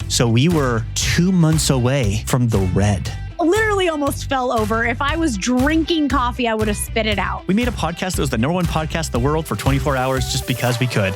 So we were 2 months away from the red. Literally almost fell over. If I was drinking coffee, I would have spit it out. We made a podcast that was the #1 podcast in the world for 24 hours just because we could.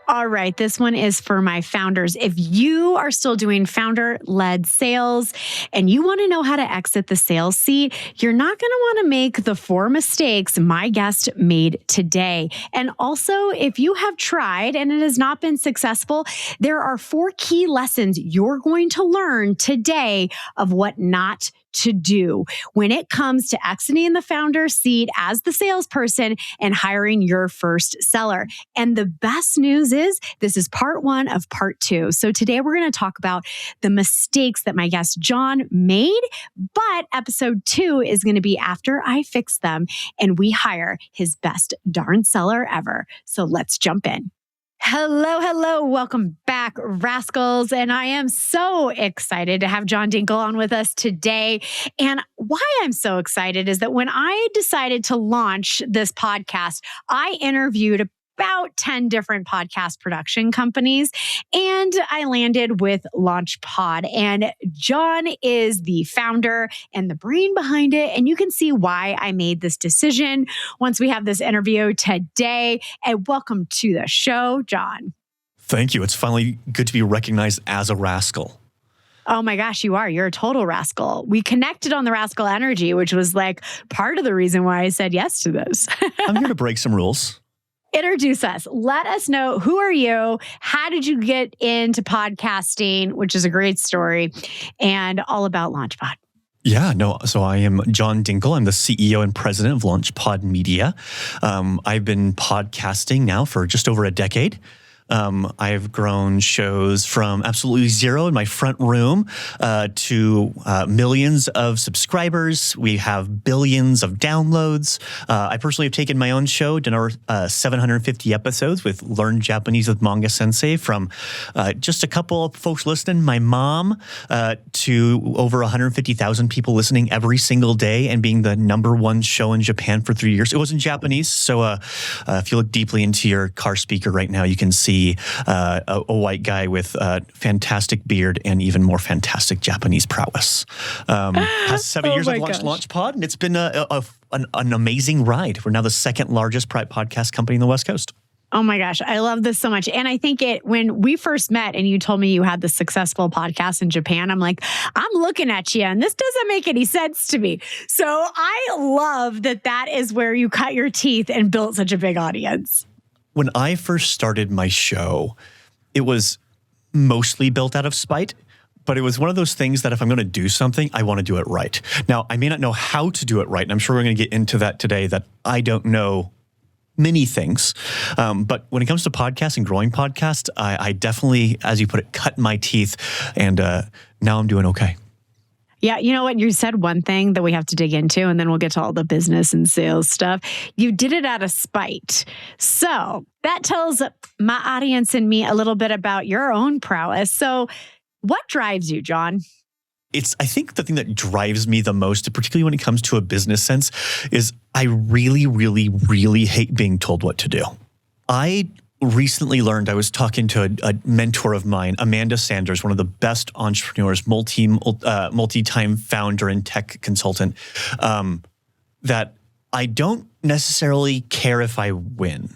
All right, this one is for my founders. If you are still doing founder-led sales and you want to know how to exit the sales seat, you're not going to want to make the 4 mistakes my guest made today. And also, if you have tried and it has not been successful, there are 4 key lessons you're going to learn today of what not to do when it comes to exiting the founder seat as the salesperson and hiring your first seller. And the best news is this is part 1 of part 2. So today we're going to talk about the mistakes that my guest John made, but episode 2 is going to be after I fix them and we hire his best darn seller ever. So let's jump in. Hello. Welcome back, rascals. And I am so excited to have John Dinkel on with us today. And why I'm so excited is that when I decided to launch this podcast, I interviewed about 10 different podcast production companies, and I landed with LaunchPod. And John is the founder and the brain behind it. And you can see why I made this decision once we have this interview today. And welcome to the show, John. Thank you. It's finally good to be recognized as a rascal. Oh my gosh, you are. You're a total rascal. We connected on the rascal energy, which was like part of the reason why I said yes to this. I'm here to break some rules. Introduce us. Let us know, who are you? How did you get into podcasting, which is a great story, and all about LaunchPod. Yeah, no. So I am John Dinkel. I'm the CEO and president of LaunchPod Media. I've been podcasting now for just over a decade. I've grown shows from absolutely zero in my front room to millions of subscribers. We have billions of downloads. I personally have taken my own show, done over 750 episodes with Learn Japanese with Manga Sensei, from just a couple of folks listening, my mom, to over 150,000 people listening every single day and being the #1 show in Japan for 3 years. It was in Japanese, so if you look deeply into your car speaker right now, you can see a white guy with a fantastic beard and even more fantastic Japanese prowess. Past 7 years I've launched LaunchPod, and it's been an amazing ride. We're now the 2nd largest private podcast company in the West Coast. Oh my gosh, I love this so much. And I think when we first met and you told me you had the successful podcast in Japan, I'm like, I'm looking at you and this doesn't make any sense to me. So I love that is where you cut your teeth and built such a big audience. When I first started my show, it was mostly built out of spite, but it was one of those things that if I'm going to do something, I want to do it right. Now, I may not know how to do it right, and I'm sure we're going to get into that today, that I don't know many things. But when it comes to podcasts and growing podcasts, I definitely, as you put it, cut my teeth, and now I'm doing okay. Yeah, you know what? You said one thing that we have to dig into, and then we'll get to all the business and sales stuff. You did it out of spite. So that tells my audience and me a little bit about your own prowess. So what drives you, John? I think the thing that drives me the most, particularly when it comes to a business sense, is I really, really, really hate being told what to do. I recently learned, I was talking to a mentor of mine, Amanda Sanders, one of the best entrepreneurs, multi-time founder and tech consultant, that I don't necessarily care if I win.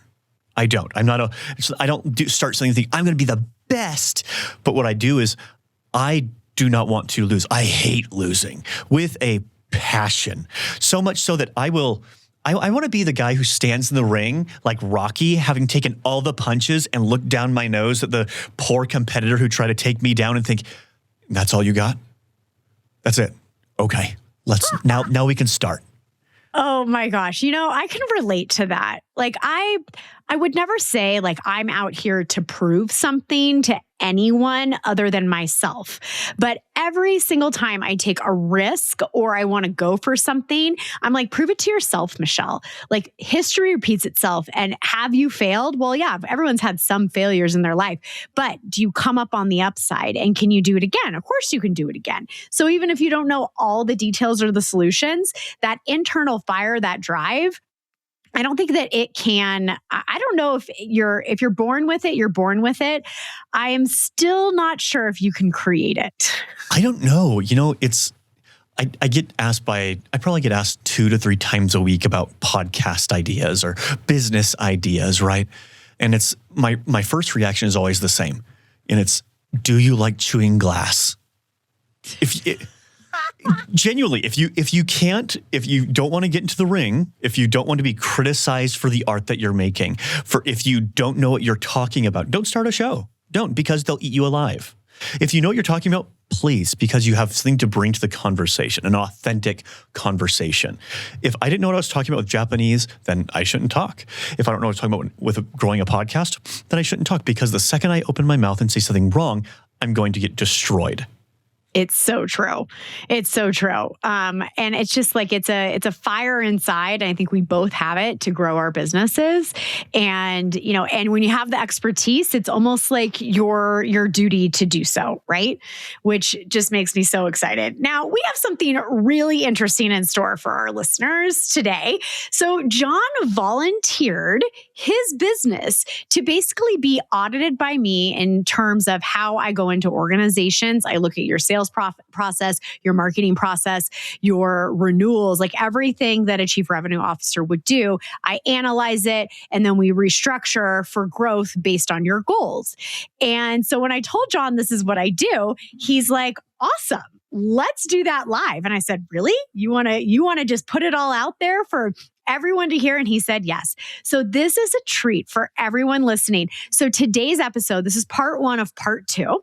I don't. I don't start something and think, I'm going to be the best. But what I do is I do not want to lose. I hate losing with a passion. So much so that I want to be the guy who stands in the ring like Rocky, having taken all the punches, and look down my nose at the poor competitor who tried to take me down and think, that's all you got? That's it. Okay. Now we can start. Oh my gosh. I can relate to that. Like I would never say like I'm out here to prove something to anyone other than myself. But every single time I take a risk or I want to go for something, I'm like, prove it to yourself, Michelle. Like history repeats itself. And have you failed? Well, yeah, everyone's had some failures in their life, but do you come up on the upside and can you do it again? Of course you can do it again. So even if you don't know all the details or the solutions, that internal fire, that drive, I don't think that it can. I don't know if you're born with it, you're born with it. I am still not sure if you can create it. I don't know. I get asked I probably get asked 2 to 3 times a week about podcast ideas or business ideas, right? And it's my first reaction is always the same. And it's, do you like chewing glass? Genuinely, if you don't want to get into the ring, if you don't want to be criticized for the art that you're making, if you don't know what you're talking about, don't start a show. Don't, because they'll eat you alive. If you know what you're talking about, please, because you have something to bring to the conversation, an authentic conversation. If I didn't know what I was talking about with Japanese, then I shouldn't talk. If I don't know what I'm talking about with growing a podcast, then I shouldn't talk, because the second I open my mouth and say something wrong, I'm going to get destroyed. It's so true. It's so true. And it's just like, it's a fire inside. I think we both have it to grow our businesses. And, and when you have the expertise, it's almost like your duty to do so, right? Which just makes me so excited. Now, we have something really interesting in store for our listeners today. So John volunteered his business to basically be audited by me in terms of how I go into organizations. I look at your sales process, your marketing process, your renewals, like everything that a chief revenue officer would do. I analyze it, and then we restructure for growth based on your goals. And so when I told John this is what I do, he's like, awesome. Let's do that live. And I said, really? You want to just put it all out there for everyone to hear? And he said, yes. So this is a treat for everyone listening. So today's episode, this is part 1 of part 2.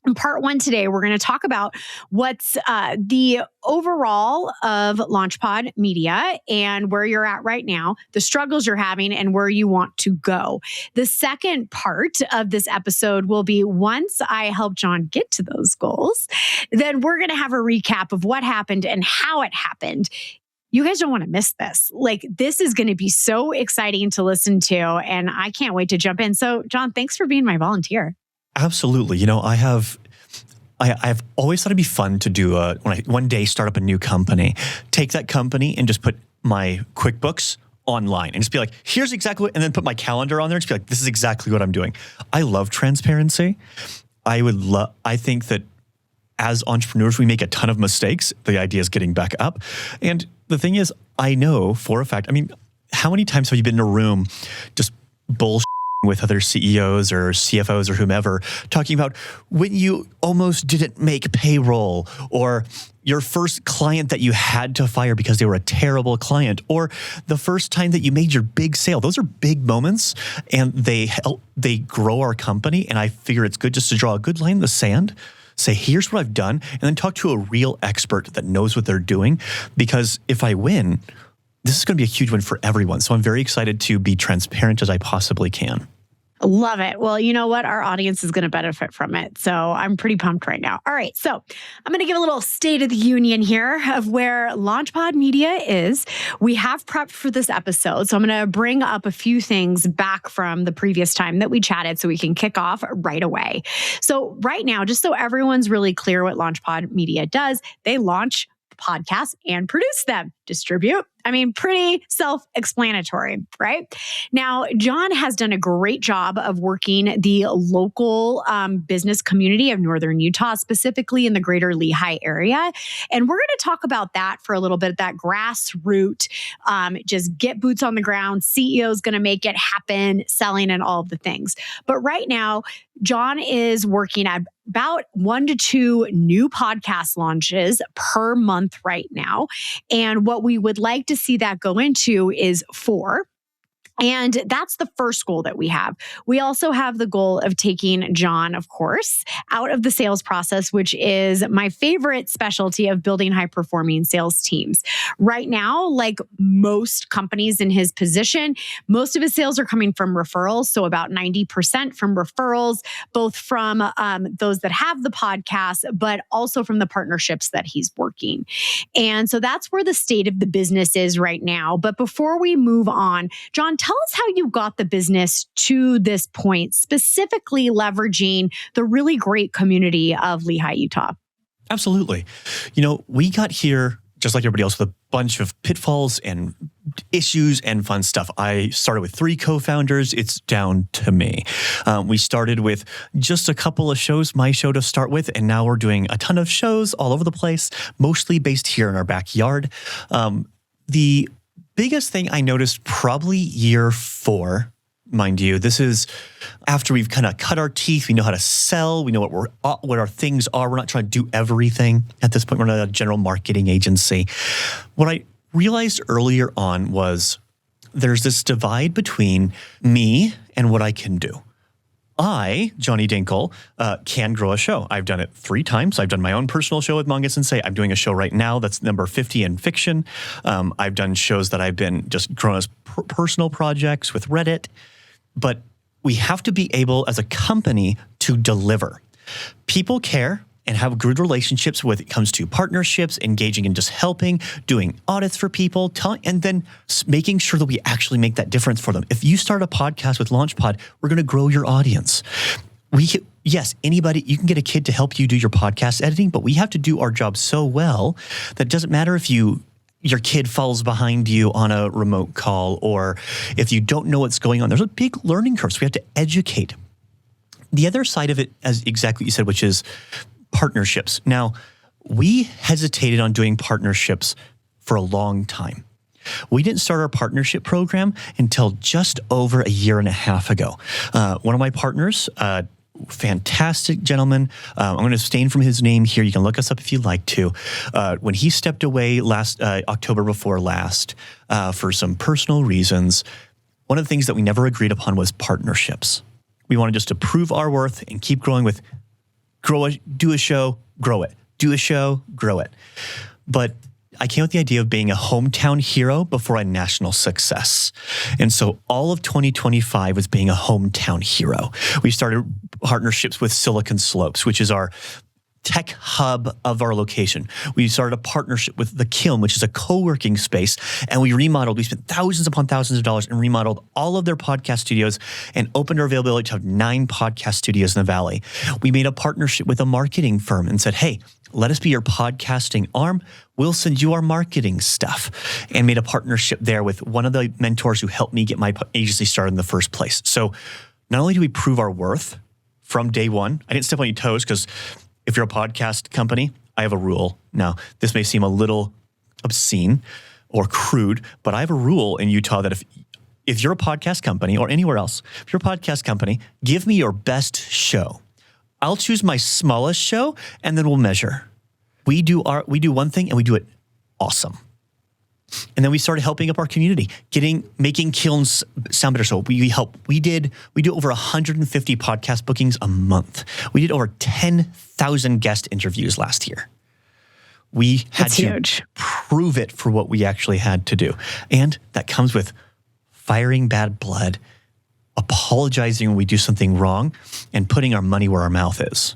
In part 1 today, we're going to talk about what's the overall of LaunchPod Media and where you're at right now, the struggles you're having, and where you want to go. The second part of this episode will be, once I help John get to those goals, then we're going to have a recap of what happened and how it happened. You guys don't want to miss this. Like, this is going to be so exciting to listen to, and I can't wait to jump in. So, John, thanks for being my volunteer. Absolutely. I've always thought it'd be fun to do when I one day start up a new company, take that company and just put my QuickBooks online and just be like, here's exactly what, and then put my calendar on there and just be like, this is exactly what I'm doing. I love transparency. I think that as entrepreneurs, we make a ton of mistakes. The idea is getting back up. And the thing is, I know for a fact, how many times have you been in a room just bullshit with other CEOs or CFOs or whomever, talking about when you almost didn't make payroll, or your first client that you had to fire because they were a terrible client, or the first time that you made your big sale. Those are big moments, and they grow our company. And I figure it's good just to draw a good line in the sand, say, here's what I've done, and then talk to a real expert that knows what they're doing. Because if I win, this is going to be a huge win for everyone. So I'm very excited to be transparent as I possibly can. Love it. Well, you know what? Our audience is going to benefit from it. So I'm pretty pumped right now. All right. So I'm going to give a little state of the union here of where LaunchPod Media is. We have prepped for this episode. So I'm going to bring up a few things back from the previous time that we chatted so we can kick off right away. So right now, just so everyone's really clear what LaunchPod Media does, they launch podcasts and produce them, distribute. Pretty self-explanatory, right? Now, John has done a great job of working the local business community of Northern Utah, specifically in the greater Lehi area. And we're going to talk about that for a little bit, that grassroots, just get boots on the ground, CEO's going to make it happen, selling and all of the things. But right now, John is working at about 1 to 2 new podcast launches per month right now. And what we would like to see that go into is 4. And that's the first goal that we have. We also have the goal of taking John, of course, out of the sales process, which is my favorite specialty of building high-performing sales teams. Right now, like most companies in his position, most of his sales are coming from referrals. So about 90% from referrals, both from those that have the podcast, but also from the partnerships that he's working. And so that's where the state of the business is right now. But before we move on, John, tell us how you got the business to this point, specifically leveraging the really great community of Lehi, Utah. Absolutely. We got here just like everybody else, with a bunch of pitfalls and issues and fun stuff. I started with 3 co-founders. It's down to me. We started with just a couple of shows, my show to start with, and now we're doing a ton of shows all over the place, mostly based here in our backyard. The biggest thing I noticed probably year 4, mind you, this is after we've kind of cut our teeth. We know how to sell. We know what our things are. We're not trying to do everything at this point. We're not a general marketing agency. What I realized earlier on was there's this divide between me and what I can do. I, Johnny Dinkel, can grow a show. I've done it 3 times. I've done my own personal show with Manga Sensei. I'm doing a show right now that's number 50 in fiction. I've done shows that I've been just grown as personal projects with Reddit. But we have to be able, as a company, to deliver. People care and have good relationships when it comes to partnerships, engaging in just helping, doing audits for people, and then making sure that we actually make that difference for them. If you start a podcast with LaunchPod, we're going to grow your audience. Yes, anybody, you can get a kid to help you do your podcast editing, but we have to do our job so well that it doesn't matter if your kid falls behind you on a remote call, or if you don't know what's going on. There's a big learning curve, so we have to educate. The other side of it, as exactly what you said, which is partnerships. Now, we hesitated on doing partnerships for a long time. We didn't start our partnership program until just over a year and a half ago. One of my partners, fantastic gentleman. I'm going to abstain from his name here. You can look us up if you'd like to. When he stepped away last October before last for some personal reasons, one of the things that we never agreed upon was partnerships. We wanted just to prove our worth and keep growing with do a show, grow it. Do a show, grow it. But I came with the idea of being a hometown hero before a national success. And so all of 2025 was being a hometown hero. We started partnerships with Silicon Slopes, which is our tech hub of our location. We started a partnership with The Kiln, which is a co-working space, and we spent thousands upon thousands of dollars and remodeled all of their podcast studios and opened our availability to have 9 podcast studios in the Valley. We made a partnership with a marketing firm and said, hey, let us be your podcasting arm. We'll send you our marketing stuff, and made a partnership there with one of the mentors who helped me get my agency started in the first place. So not only do we prove our worth from day one, I didn't step on your toes, because if you're a podcast company, I have a rule. Now, this may seem a little obscene or crude, but I have a rule in Utah that if you're a podcast company, or anywhere else, if you're a podcast company, give me your best show. I'll choose my smallest show, and then we'll measure. We do one thing, and we do it awesome. And then we started helping up our community, making kilns sound better. So we do over 150 podcast bookings a month. We did over 10,000 guest interviews last year. We had to prove it for what we actually had to do. And that comes with firing bad blood, apologizing when we do something wrong, and putting our money where our mouth is.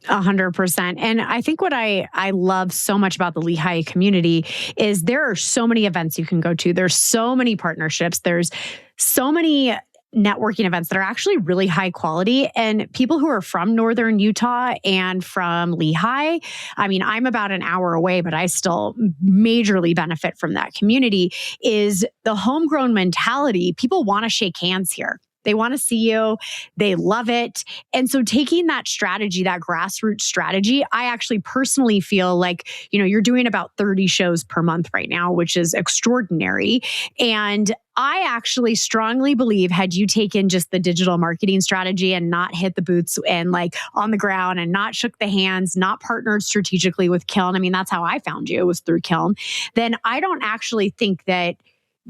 100%. And I think what I love so much about the Lehigh community is there are so many events you can go to. There's so many partnerships. There's so many networking events that are actually really high quality, and people who are from Northern Utah and from Lehigh. I mean, I'm about an hour away, but I still majorly benefit from that community. Is the homegrown mentality. People want to shake hands here. They want to see you. They love it. And so taking that strategy, that grassroots strategy, I actually personally feel like, you're doing about 30 shows per month right now, which is extraordinary. And I actually strongly believe, had you taken just the digital marketing strategy and not hit the boots and on the ground and not shook the hands, not partnered strategically with Kiln, I mean, that's how I found you, it was through Kiln, then I don't actually think that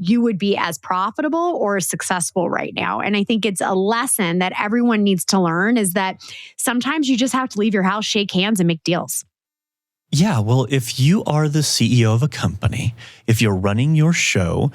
you would be as profitable or as successful right now. And I think it's a lesson that everyone needs to learn, is that sometimes you just have to leave your house, shake hands, and make deals. Yeah, well, if you are the CEO of a company, if you're running your show,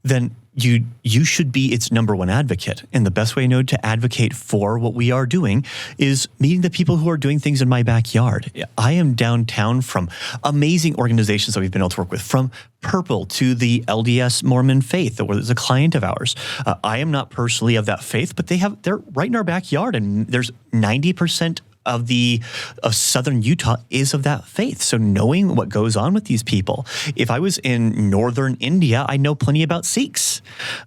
then you should be its number one advocate. And the best way I know to advocate for what we are doing is meeting the people who are doing things in my backyard. I am downtown from amazing organizations that we've been able to work with, from Purple to the LDS Mormon faith, that was a client of ours. I am not personally of that faith, but they're right in our backyard, and there's 90% of Southern Utah is of that faith. So knowing what goes on with these people. If I was in Northern India, I know plenty about Sikhs.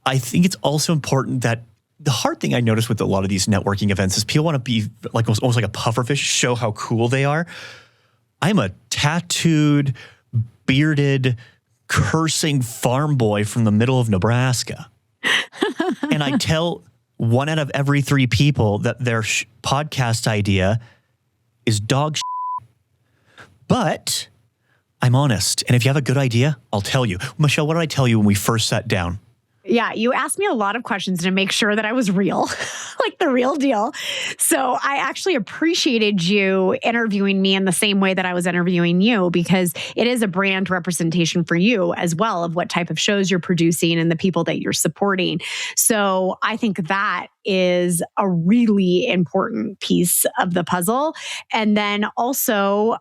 I think it's also important that the hard thing I notice with a lot of these networking events is people want to be like almost like a pufferfish, show how cool they are. I'm a tattooed, bearded, cursing farm boy from the middle of Nebraska. And I tell 1 out of every 3 people that their podcast idea is dog shit. But I'm honest. And if you have a good idea, I'll tell you. Michelle, what did I tell you when we first sat down? Yeah, you asked me a lot of questions to make sure that I was real, like the real deal. So I actually appreciated you interviewing me in the same way that I was interviewing you, because it is a brand representation for you as well of what type of shows you're producing and the people that you're supporting. So I think that is a really important piece of the puzzle. And then also,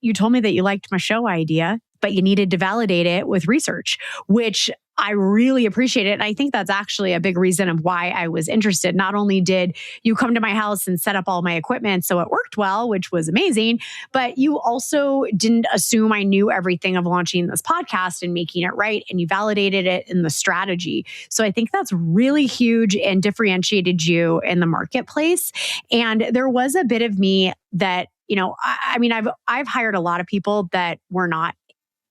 you told me that you liked my show idea, but you needed to validate it with research, which I really appreciate it. And I think that's actually a big reason of why I was interested. Not only did you come to my house and set up all my equipment so it worked well, which was amazing, but you also didn't assume I knew everything of launching this podcast and making it right. And you validated it in the strategy. So I think that's really huge and differentiated you in the marketplace. And there was a bit of me that, I mean, I've hired a lot of people that were not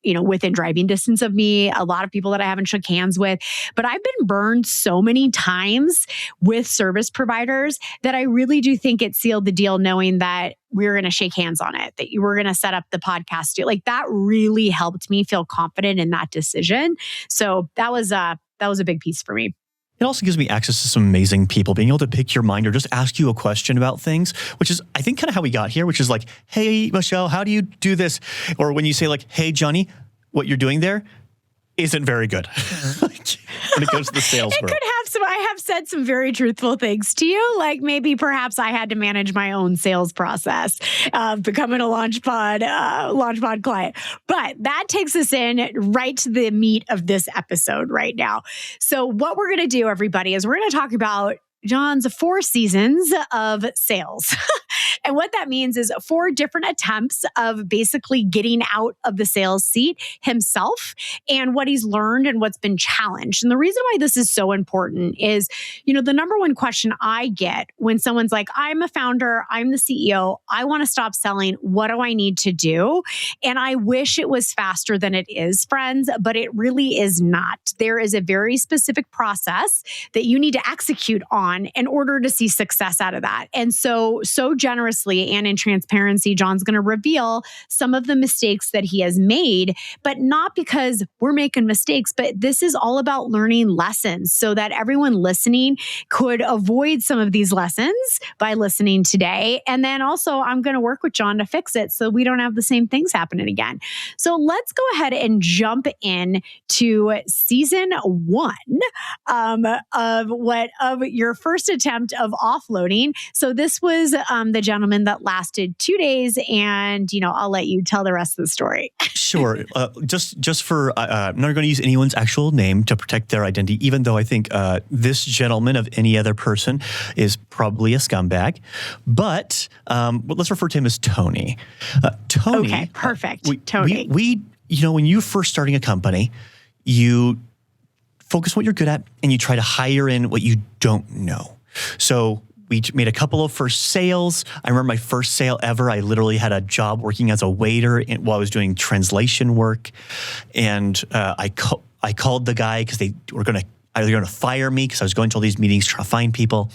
within driving distance of me, a lot of people that I haven't shook hands with. But I've been burned so many times with service providers that I really do think it sealed the deal knowing that we were going to shake hands on it, that you were going to set up the podcast. Like that really helped me feel confident in that decision. So that was a big piece for me. It also gives me access to some amazing people, being able to pick your mind or just ask you a question about things, which is, I think, kind of how we got here, which is like, hey, Michelle, how do you do this? Or when you say like, hey, Johnny, what you're doing there isn't very good. When it comes to the sales world. I have said some very truthful things to you, like maybe perhaps I had to manage my own sales process of becoming a LaunchPod client. But that takes us in right to the meat of this episode right now. So what we're going to do, everybody, is we're going to talk about John's 4 seasons of sales. And what that means is 4 different attempts of basically getting out of the sales seat himself and what he's learned and what's been challenged. And the reason why this is so important is, the number one question I get when someone's like, I'm a founder, I'm the CEO, I want to stop selling. What do I need to do? And I wish it was faster than it is, friends, but it really is not. There is a very specific process that you need to execute on in order to see success out of that. And so generously and in transparency, John's going to reveal some of the mistakes that he has made, but not because we're making mistakes, but this is all about learning lessons so that everyone listening could avoid some of these lessons by listening today. And then also I'm going to work with John to fix it so we don't have the same things happening again. So let's go ahead and jump in to season 1 of your first attempt of offloading. So this was the gentleman that lasted 2 days, and I'll let you tell the rest of the story. Sure. Just for I'm not going to use anyone's actual name to protect their identity, even though I think this gentleman of any other person is probably a scumbag. But let's refer to him as Tony. Tony. Okay, perfect. Tony. We when you're first starting a company, you focus on what you're good at, and you try to hire in what you don't know. So we made a couple of first sales. I remember my first sale ever. I literally had a job working as a waiter while I was doing translation work. And I called the guy because they were going to fire me because I was going to all these meetings trying to find people.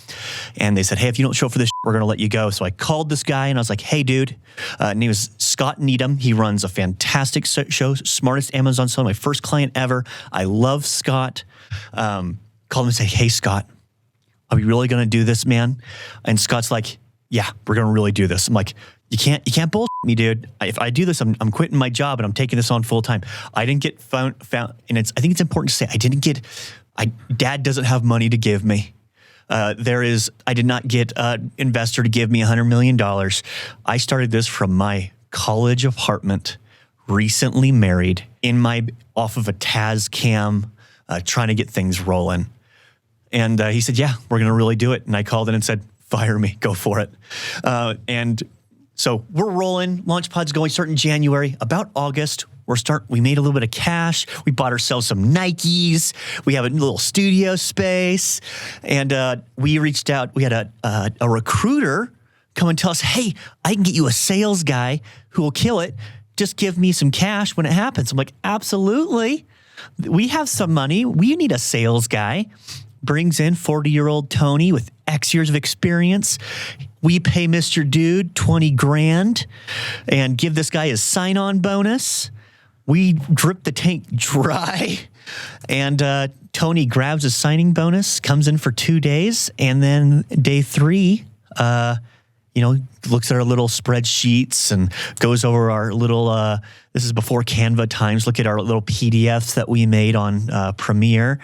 And they said, hey, if you don't show up for this, we're going to let you go. So I called this guy and I was like, hey, dude. Name is Scott Needham. He runs a fantastic show, smartest Amazon seller, my first client ever. I love Scott. Called him and say, hey, Scott, are we really going to do this, man? And Scott's like, yeah, we're going to really do this. I'm like, you can't bullshit me, dude. If I do this, I'm quitting my job and I'm taking this on full time. I didn't get found, and I think it's important to say, Dad doesn't have money to give me. I did not get an investor to give me $100 million. I started this from my college apartment, recently married, off of a Taz cam, trying to get things rolling. And he said, yeah, we're going to really do it. And I called in and said, fire me, go for it. And so we're rolling. LaunchPod's going, starting in January. About August, we made a little bit of cash. We bought ourselves some Nikes. We have a little studio space. And we reached out. We had a recruiter come and tell us, hey, I can get you a sales guy who will kill it. Just give me some cash when it happens. I'm like, absolutely. We have some money. We need a sales guy. Brings in 40-year-old Tony with X years of experience. We pay Mr. Dude 20 grand and give this guy his sign-on bonus. We drip the tank dry. And Tony grabs his signing bonus, comes in for 2 days. And then day 3, looks at our little spreadsheets and goes over our little, this is before Canva times, look at our little PDFs that we made on Premiere,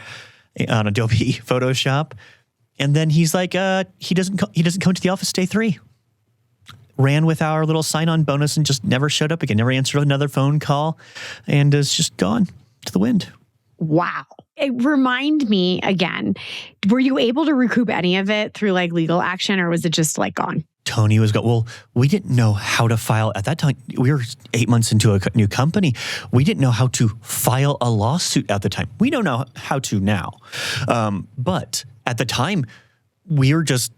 on Adobe Photoshop. And then he's like, he doesn't come to the office day 3. Ran with our little sign-on bonus and just never showed up again, never answered another phone call, and is just gone to the wind. Wow. Remind me again, were you able to recoup any of it through like legal action, or was it just like gone? Tony was gone. Well, we didn't know how to file at that time. We were 8 months into a new company. We didn't know how to file a lawsuit at the time. We don't know how to now. But at the time, we were just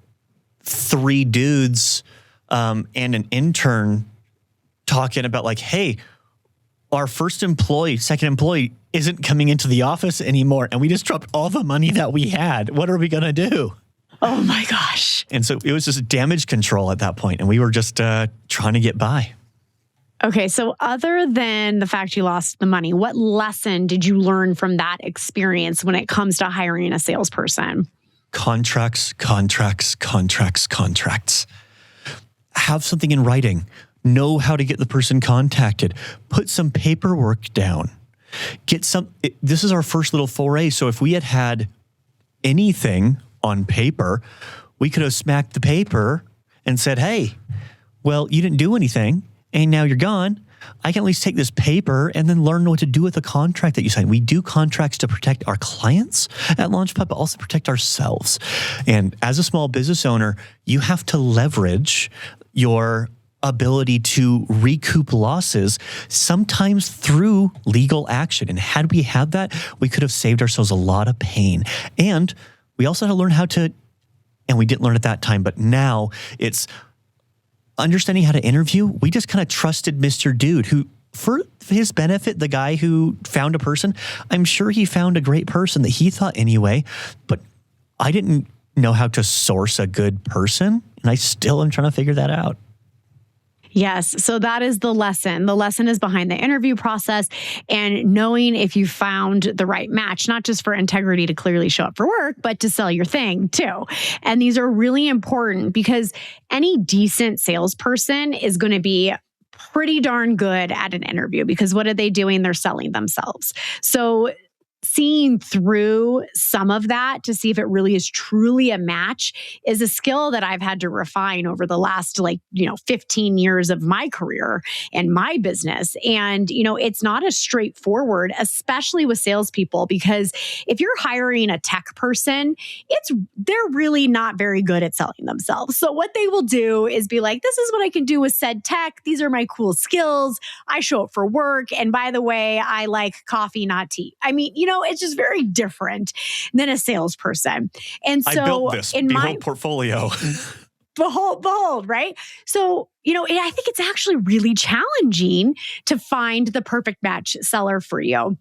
3 dudes and an intern talking about like, hey, our second employee isn't coming into the office anymore. And we just dropped all the money that we had. What are we going to do? Oh my gosh. And so it was just damage control at that point, and we were just trying to get by. Okay, so other than the fact you lost the money, what lesson did you learn from that experience when it comes to hiring a salesperson? Contracts. Have something in writing. Know how to get the person contacted. Put some paperwork down. This is our first little foray, so if we had anything on paper, we could have smacked the paper and said, hey, well, you didn't do anything and now you're gone. I can at least take this paper and then learn what to do with the contract that you signed. We do contracts to protect our clients at LaunchPod, but also protect ourselves. And as a small business owner, you have to leverage your ability to recoup losses, sometimes through legal action. And had we had that, we could have saved ourselves a lot of pain. And we also had to learn how to, and we didn't learn at that time, but now it's understanding how to interview. We just kind of trusted Mr. Dude, who, for his benefit, the guy who found a person, I'm sure he found a great person that he thought anyway, but I didn't know how to source a good person, and I still am trying to figure that out. Yes. So that is the lesson. The lesson is behind the interview process and knowing if you found the right match, not just for integrity to clearly show up for work, but to sell your thing too. And these are really important because any decent salesperson is going to be pretty darn good at an interview because what are they doing? They're selling themselves. So seeing through some of that to see if it really is truly a match is a skill that I've had to refine over the last 15 years of my career and my business. And, it's not as straightforward, especially with salespeople, because if you're hiring a tech person, they're really not very good at selling themselves. So what they will do is be like, this is what I can do with said tech. These are my cool skills. I show up for work. And by the way, I like coffee, not tea. I mean, it's just very different than a salesperson. And so I built this whole portfolio. Behold, right? So, I think it's actually really challenging to find the perfect match seller for you.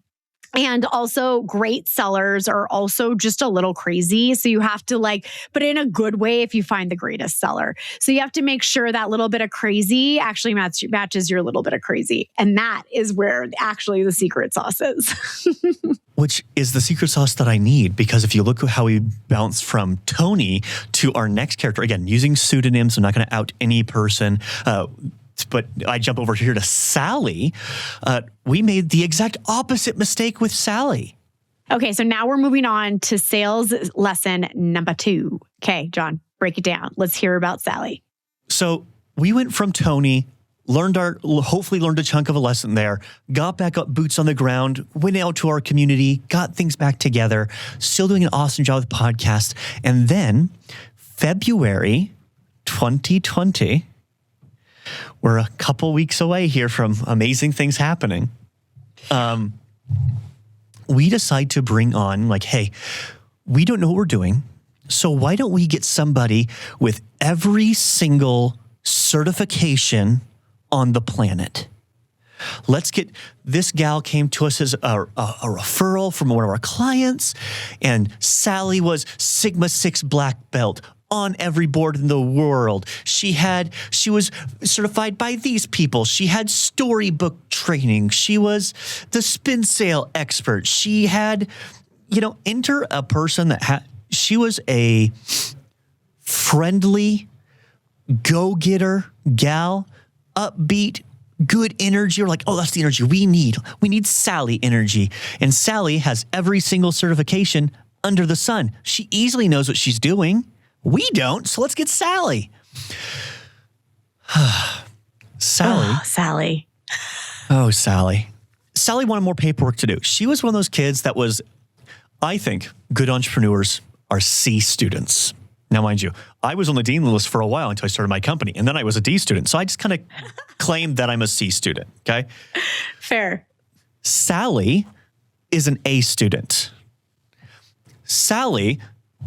And also great sellers are also just a little crazy. So you have to but in a good way if you find the greatest seller. So you have to make sure that little bit of crazy actually matches your little bit of crazy. And that is where actually the secret sauce is. Which is the secret sauce that I need, because if you look at how we bounce from Tony to our next character, again, using pseudonyms, I'm not going to out any person, but I jump over here to Sally. We made the exact opposite mistake with Sally. Okay, so now we're moving on to sales lesson number 2. Okay, John, break it down. Let's hear about Sally. So we went from Tony, hopefully learned a chunk of a lesson there, got back up, boots on the ground, went out to our community, got things back together, still doing an awesome job with the podcast. And then February, 2020, we're a couple weeks away here from amazing things happening. We decide to bring on hey, we don't know what we're doing. So why don't we get somebody with every single certification on the planet? Let's get, this gal came to us as a referral from one of our clients, and Sally was Sigma 6 black belt on every board in the world. She was certified by these people. She had storybook training. She was the spin sale expert. She had, enter a person that she was a friendly, go-getter gal, upbeat, good energy. We're like, oh, that's the energy we need. We need Sally energy. And Sally has every single certification under the sun. She easily knows what she's doing. We don't, so let's get Sally. Sally. Oh, Sally. Oh, Sally. Sally wanted more paperwork to do. She was one of those kids that was, I think, good entrepreneurs are C students. Now, mind you, I was on the dean list for a while until I started my company, and then I was a D student. So I just kind of claimed that I'm a C student, okay? Fair. Sally is an A student. Sally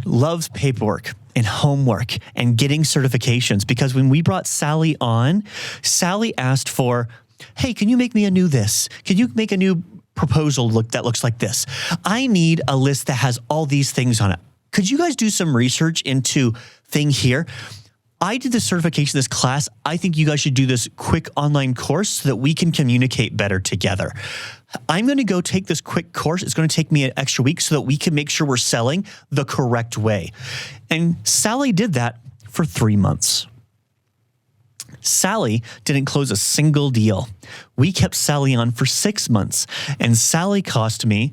loves paperwork and homework and getting certifications, because when we brought Sally on, Sally asked for, hey, can you make me a new this? Can you make a new proposal that looks like this? I need a list that has all these things on it. Could you guys do some research into thing here? I did the certification of this class. I think you guys should do this quick online course so that we can communicate better together. I'm going to go take this quick course. It's going to take me an extra week so that we can make sure we're selling the correct way. And Sally did that for 3 months. Sally didn't close a single deal. We kept Sally on for 6 months, and Sally cost me.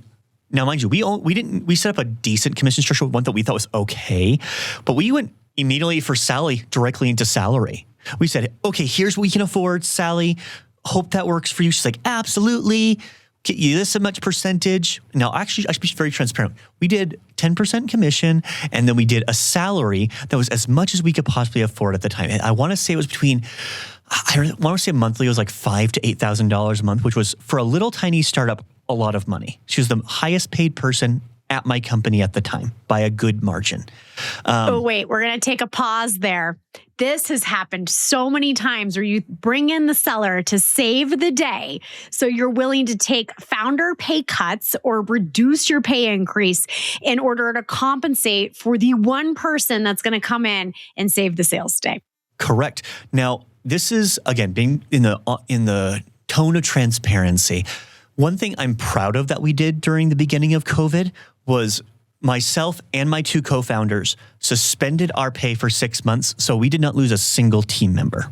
Now, mind you, we set up a decent commission structure, one that we thought was okay, but we went immediately for Sally directly into salary. We said, okay, here's what we can afford, Sally. Hope that works for you. She's like, absolutely. Get you this much percentage. Now, actually, I should be very transparent. We did 10% commission, and then we did a salary that was as much as we could possibly afford at the time. And I want to say it was monthly, it was like $5,000 to $8,000 a month, which was, for a little tiny startup, a lot of money. She was the highest paid person at my company at the time by a good margin. Wait, we're going to take a pause there. This has happened so many times where you bring in the seller to save the day. So you're willing to take founder pay cuts or reduce your pay increase in order to compensate for the one person that's going to come in and save the sales day. Correct. Now, this is, again, being in the tone of transparency. One thing I'm proud of that we did during the beginning of COVID was myself and my 2 co-founders suspended our pay for 6 months, so we did not lose a single team member.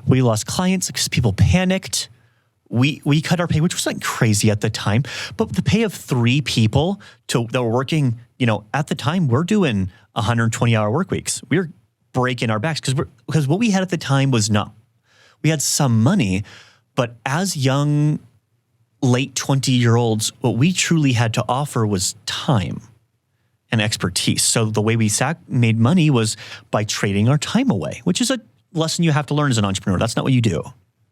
We lost clients because people panicked. We cut our pay, which was like crazy at the time, but the pay of 3 people that were working, at the time, we're doing 120-hour work weeks. We were breaking our backs because what we had at the time was we had some money, but as young late 20-year-olds, what we truly had to offer was time and expertise. So the way we made money was by trading our time away, which is a lesson you have to learn as an entrepreneur. That's not what you do.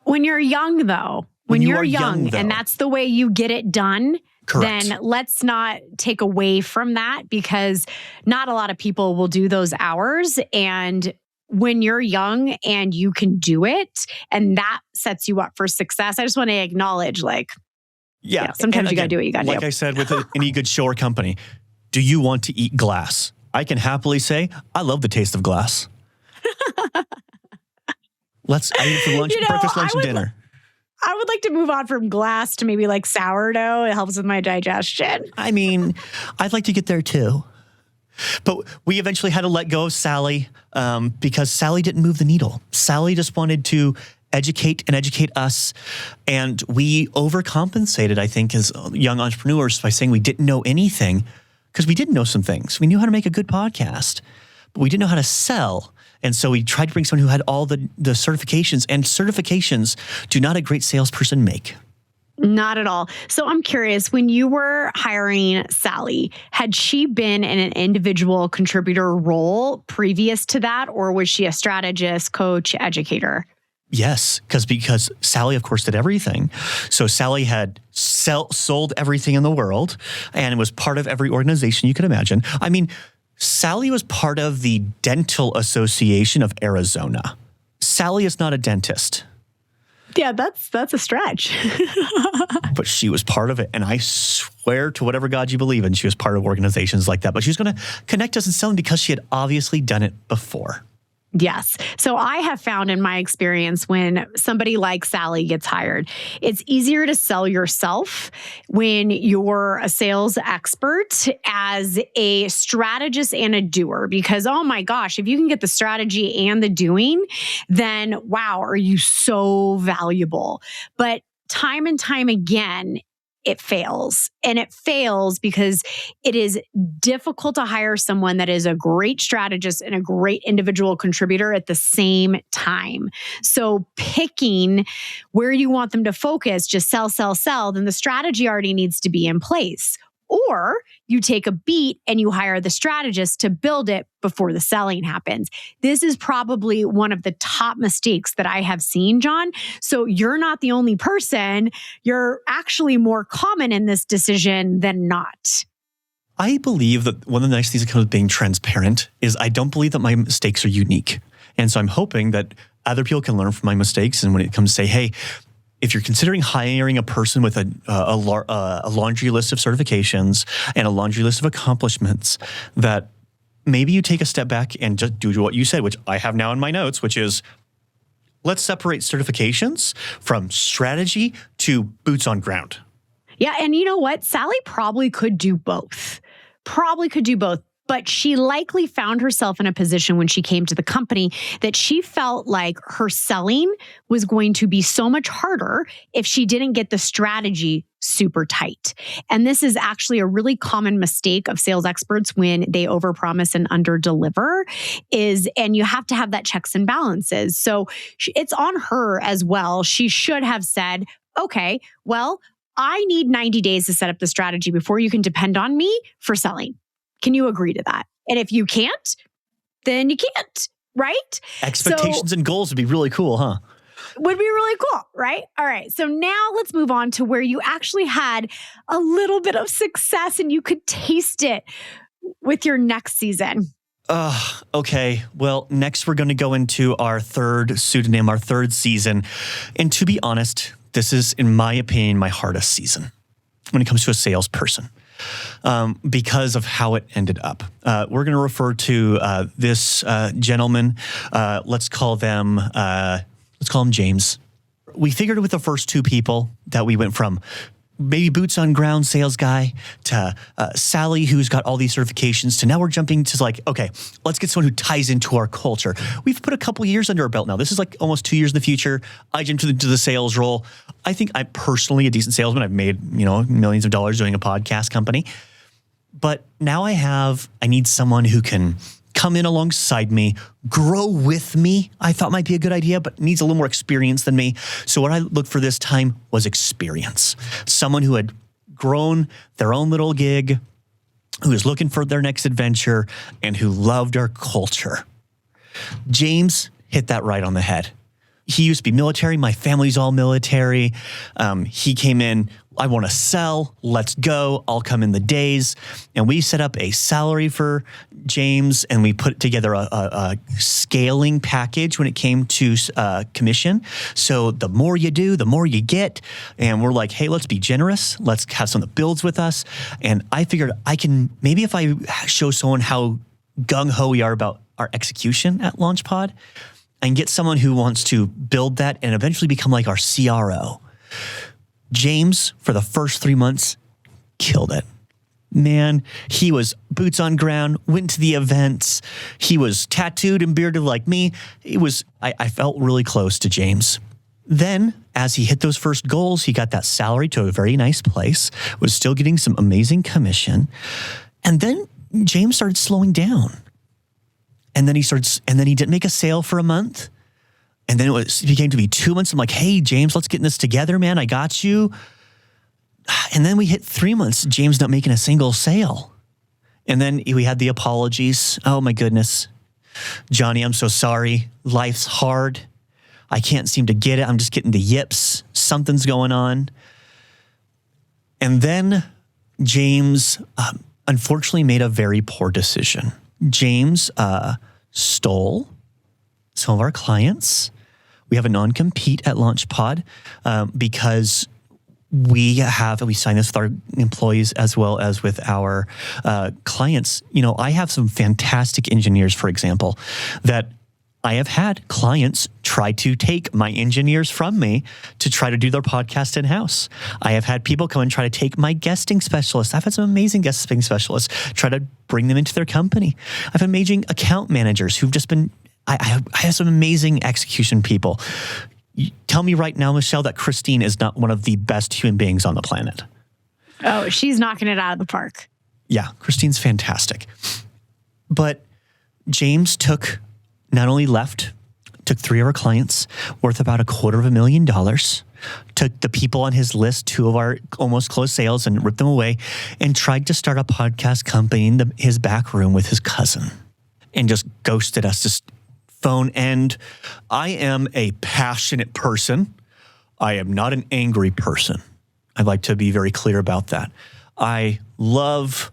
When you're young, though, when you're young and that's the way you get it done, correct, then let's not take away from that, because not a lot of people will do those hours. And when you're young and you can do it, and that sets you up for success, I just want to acknowledge, sometimes you got to do what you got to do. Like I said, with any good show or company, do you want to eat glass? I can happily say, I love the taste of glass. I eat it for lunch, breakfast, lunch, and dinner. I would like to move on from glass to maybe like sourdough. It helps with my digestion. I mean, I'd like to get there too. But we eventually had to let go of Sally because Sally didn't move the needle. Sally just wanted to educate us. And we overcompensated, I think, as young entrepreneurs by saying we didn't know anything, because we didn't know some things. We knew how to make a good podcast, but we didn't know how to sell. And so we tried to bring someone who had all the certifications, and certifications do not a great salesperson make. Not at all. So I'm curious, when you were hiring Sally, had she been in an individual contributor role previous to that, or was she a strategist, coach, educator? Yes, because Sally, of course, did everything. So Sally had sold everything in the world and was part of every organization you could imagine. I mean, Sally was part of the Dental Association of Arizona. Sally is not a dentist. Yeah, that's a stretch. But she was part of it. And I swear to whatever God you believe in, she was part of organizations like that. But she was going to connect us and sell them because she had obviously done it before. Yes. So I have found in my experience when somebody like Sally gets hired, it's easier to sell yourself when you're a sales expert as a strategist and a doer. Because, oh my gosh, if you can get the strategy and the doing, then wow, are you so valuable. But time and time again, it fails. And it fails because it is difficult to hire someone that is a great strategist and a great individual contributor at the same time. So picking where you want them to focus, just sell, then the strategy already needs to be in place. Or you take a beat and you hire the strategist to build it before the selling happens. This is probably one of the top mistakes that I have seen, John. So you're not the only person. You're actually more common in this decision than not. I believe that one of the nice things that comes with being transparent is I don't believe that my mistakes are unique. And so I'm hoping that other people can learn from my mistakes. And when it comes to say, hey, if you're considering hiring a person with a laundry list of certifications and a laundry list of accomplishments, that maybe you take a step back and just do what you said, which I have now in my notes, which is let's separate certifications from strategy to boots on ground. Yeah. And you know what? Sally probably could do both. But she likely found herself in a position when she came to the company that she felt like her selling was going to be so much harder if she didn't get the strategy super tight. And this is actually a really common mistake of sales experts when they overpromise and underdeliver and you have to have that checks and balances. So it's on her as well. She should have said, okay, well, I need 90 days to set up the strategy before you can depend on me for selling. Can you agree to that? And if you can't, then you can't, right? Expectations and goals would be really cool, huh? Would be really cool, right? All right. So now let's move on to where you actually had a little bit of success and you could taste it with your next season. Okay. Well, next we're going to go into our third pseudonym, our third season. And to be honest, this is, in my opinion, my hardest season when it comes to a salesperson. Because of how it ended up. We're going to refer to this gentleman. Let's call him James. We figured with the first two people that we went from maybe boots on ground sales guy to Sally, who's got all these certifications, to now we're jumping to like, okay, let's get someone who ties into our culture. We've put a couple years under our belt now. This is like almost 2 years in the future. I jumped into the sales role. I think I'm personally a decent salesman. I've made, millions of dollars doing a podcast company. But now I need someone who can come in alongside me, grow with me. I thought might be a good idea, but needs a little more experience than me. So what I looked for this time was experience. Someone who had grown their own little gig, who was looking for their next adventure, and who loved our culture. James hit that right on the head. He used to be military. My family's all military. He came in, I want to sell. Let's go. I'll come in the days. And we set up a salary for James, and we put together a scaling package when it came to commission. So the more you do, the more you get. And we're like, hey, let's be generous. Let's have someone that builds with us. And I figured maybe if I show someone how gung-ho we are about our execution at LaunchPod, and get someone who wants to build that and eventually become like our CRO. James, for the first 3 months, killed it. Man, he was boots on ground, went to the events. He was tattooed and bearded like me. I felt really close to James. Then, as he hit those first goals, he got that salary to a very nice place, was still getting some amazing commission. And then James started slowing down. And then he didn't make a sale for a month. And then it became to be 2 months. I'm like, hey, James, let's get in this together, man. I got you. And then we hit 3 months, James not making a single sale. And then we had the apologies. Oh my goodness. Johnny, I'm so sorry. Life's hard. I can't seem to get it. I'm just getting the yips. Something's going on. And then James unfortunately made a very poor decision. James stole some of our clients. We have a non-compete at LaunchPod because we sign this with our employees as well as with our clients. I have some fantastic engineers, for example, that I have had clients try to take my engineers from me to try to do their podcast in-house. I have had people come and try to take my guesting specialists. I've had some amazing guesting specialists try to bring them into their company. I've had amazing account managers who've just been, I have some amazing execution people. Tell me right now, Michelle, that Christine is not one of the best human beings on the planet. Oh, she's knocking it out of the park. Yeah, Christine's fantastic. But James took 3 of our clients worth about $250,000, took the people on his list, 2 of our almost closed sales, and ripped them away, and tried to start a podcast company in his back room with his cousin, and just ghosted us, just phone end. I am a passionate person. I am not an angry person. I'd like to be very clear about that. I love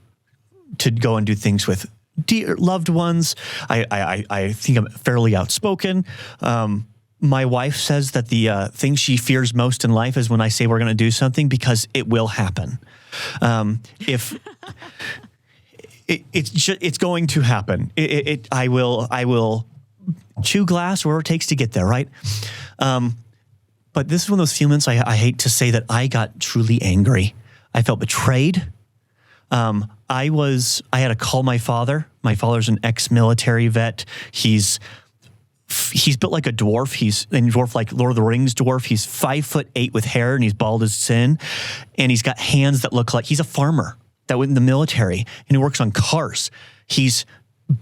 to go and do things with dear loved ones. I think I'm fairly outspoken. My wife says that the thing she fears most in life is when I say we're going to do something, because it will happen. It's going to happen. I will chew glass wherever it takes to get there, right? But this is one of those few moments I hate to say that I got truly angry. I felt betrayed. I had to call my father. My father's an ex-military vet. He's built like a dwarf. He's a dwarf like Lord of the Rings dwarf. He's 5'8" with hair, and he's bald as sin. And he's got hands that look like he's a farmer that went in the military, and he works on cars. He's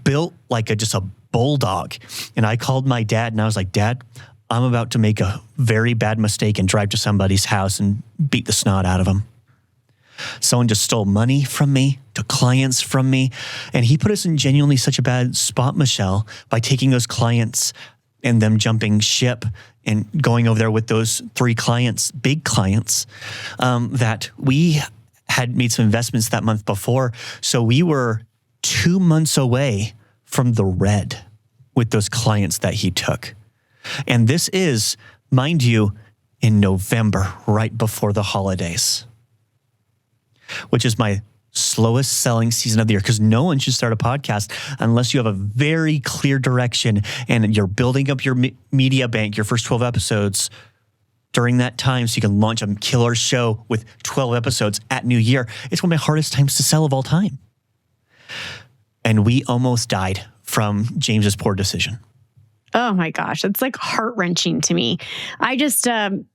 built like just a bulldog. And I called my dad, and I was like, Dad, I'm about to make a very bad mistake and drive to somebody's house and beat the snot out of them. Someone just stole money from me, took clients from me, and he put us in genuinely such a bad spot, Michelle, by taking those clients and them jumping ship and going over there with those 3 clients, big clients, that we had made some investments that month before. So we were 2 months away from the red with those clients that he took. And this is, mind you, in November, right before the holidays, which is my slowest selling season of the year, because no one should start a podcast unless you have a very clear direction and you're building up your media bank, your first 12 episodes during that time so you can launch a killer show with 12 episodes at New Year. It's one of my hardest times to sell of all time. And we almost died from James's poor decision. Oh my gosh, it's like heart-wrenching to me. I just, I'm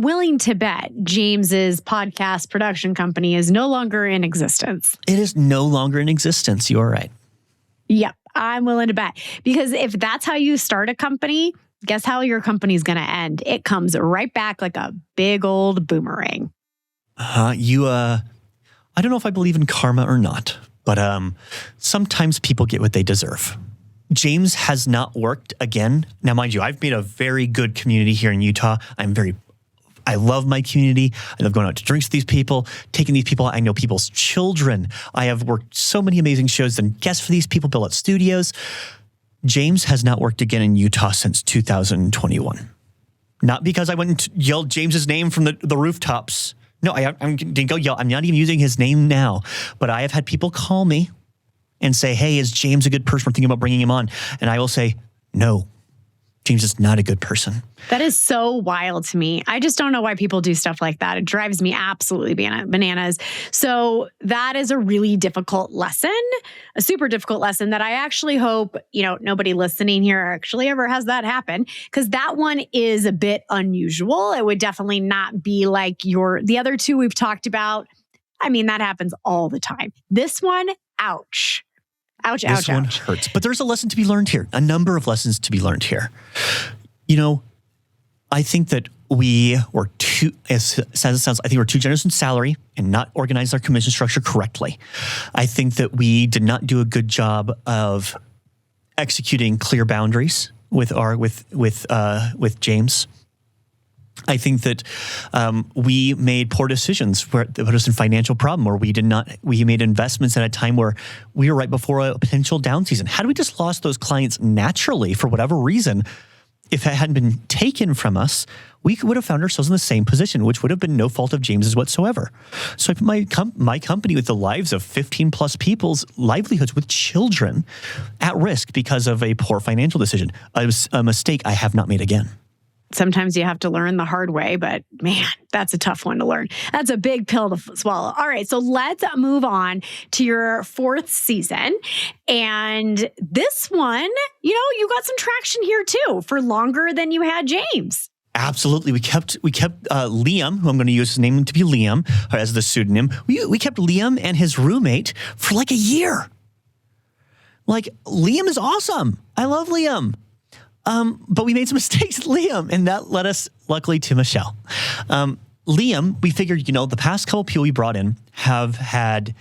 willing to bet James's podcast production company is no longer in existence. It is no longer in existence. You are right. Yep, I'm willing to bet. Because if that's how you start a company, guess how your company's going to end? It comes right back like a big old boomerang. I don't know if I believe in karma or not, but sometimes people get what they deserve. James has not worked again. Now, mind you, I've made a very good community here in Utah. I love my community. I love going out to drinks with these people, taking these people. I know people's children. I have worked so many amazing shows and guests for these people, built out studios. James has not worked again in Utah since 2021. Not because I went and yelled James's name from the rooftops. No, I didn't go yell. I'm not even using his name now. But I have had people call me and say, hey, is James a good person? We're thinking about bringing him on. And I will say, no, James is not a good person. That is so wild to me. I just don't know why people do stuff like that. It drives me absolutely bananas. So that is a really difficult lesson, a super difficult lesson that I actually hope, nobody listening here actually ever has that happen, because that one is a bit unusual. It would definitely not be like the other 2 we've talked about. I mean, that happens all the time. This one, ouch. Ouch, ouch, ouch. This one hurts. But there's a lesson to be learned here, a number of lessons to be learned here. I think that we were too, as sad as it sounds, I think we're too generous in salary and not organized our commission structure correctly. I think that we did not do a good job of executing clear boundaries with James. I think that we made poor decisions that put us in financial problem, or we made investments at a time where we were right before a potential down season. Had we just lost those clients naturally for whatever reason, if it hadn't been taken from us, we would have found ourselves in the same position, which would have been no fault of James's whatsoever. So I put my company with the lives of 15 plus people's livelihoods with children at risk because of a poor financial decision. It was a mistake I have not made again. Sometimes you have to learn the hard way, but man, that's a tough one to learn. That's a big pill to swallow. All right, so let's move on to your fourth season. And this one, you got some traction here too for longer than you had James. Absolutely. We kept Liam, who I'm going to use his name to be Liam, as the pseudonym. We kept Liam and his roommate for like a year. Like, Liam is awesome. I love Liam. But we made some mistakes with Liam, and that led us, luckily, to Michelle. Liam, we figured, the past couple people we brought in have had,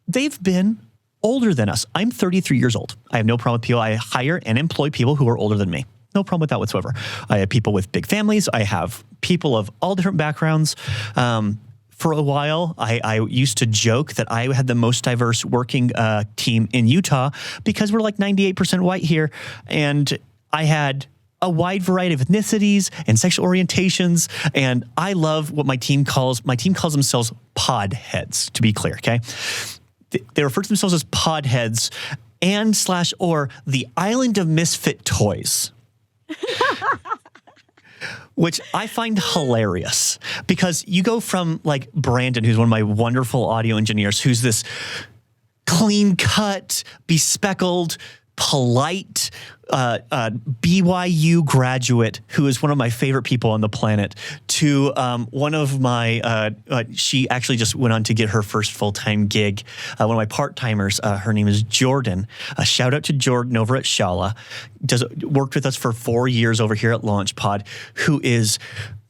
they've been older than us. I'm 33 years old. I have no problem with people. I hire and employ people who are older than me. No problem with that whatsoever. I have people with big families. I have people of all different backgrounds. For a while, I used to joke that I had the most diverse working team in Utah because we're like 98% white here. And I had a wide variety of ethnicities and sexual orientations. And I love what my team calls themselves pod heads, to be clear, okay? They refer to themselves as pod heads or the island of misfit toys. Which I find hilarious because you go from like Brandon, who's one of my wonderful audio engineers, who's this clean cut, bespeckled, polite BYU graduate who is one of my favorite people on the planet, to one of my, she actually just went on to get her first full-time gig. One of my part-timers, her name is Jordan. A shout out to Jordan over at Shala. Worked with us for 4 years over here at LaunchPod, who is